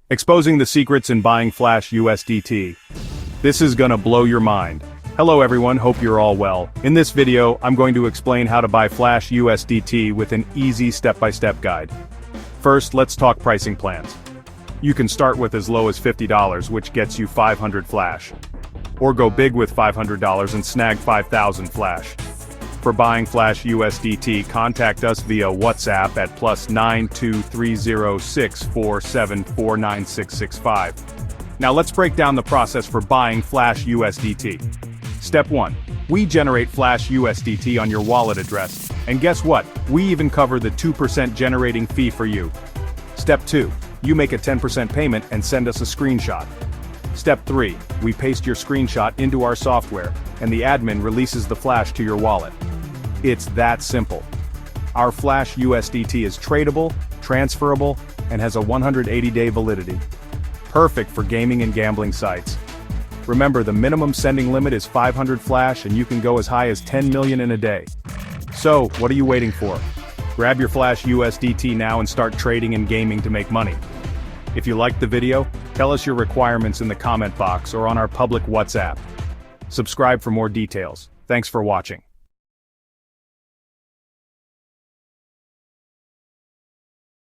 Exposing the secrets in buying Flash USDT. This is gonna blow your mind. Hello everyone, hope you're all well. In this video, I'm going to explain how to buy Flash USDT with an easy step-by-step guide. First, let's talk pricing plans. You can start with as low as $50, which gets you 500 Flash. Or go big with $500 and snag 5,000 Flash. For buying Flash USDT, contact us via WhatsApp at +9230647496665. Now let's break down the process for buying Flash USDT. Step 1. We generate Flash USDT on your wallet address, and guess what? We even cover the 2% generating fee for you. Step 2. You make a 10% payment and send us a screenshot. Step 3. We paste your screenshot into our software, and the admin releases the Flash to your wallet. It's that simple. Our Flash USDT is tradable, transferable, and has a 180-day validity. Perfect for gaming and gambling sites. Remember, the minimum sending limit is 500 Flash, and you can go as high as 10 million in a day. So, what are you waiting for? Grab your Flash USDT now and start trading and gaming to make money. If you liked the video, tell us your requirements in the comment box or on our public WhatsApp. Subscribe for more details. Thanks for watching.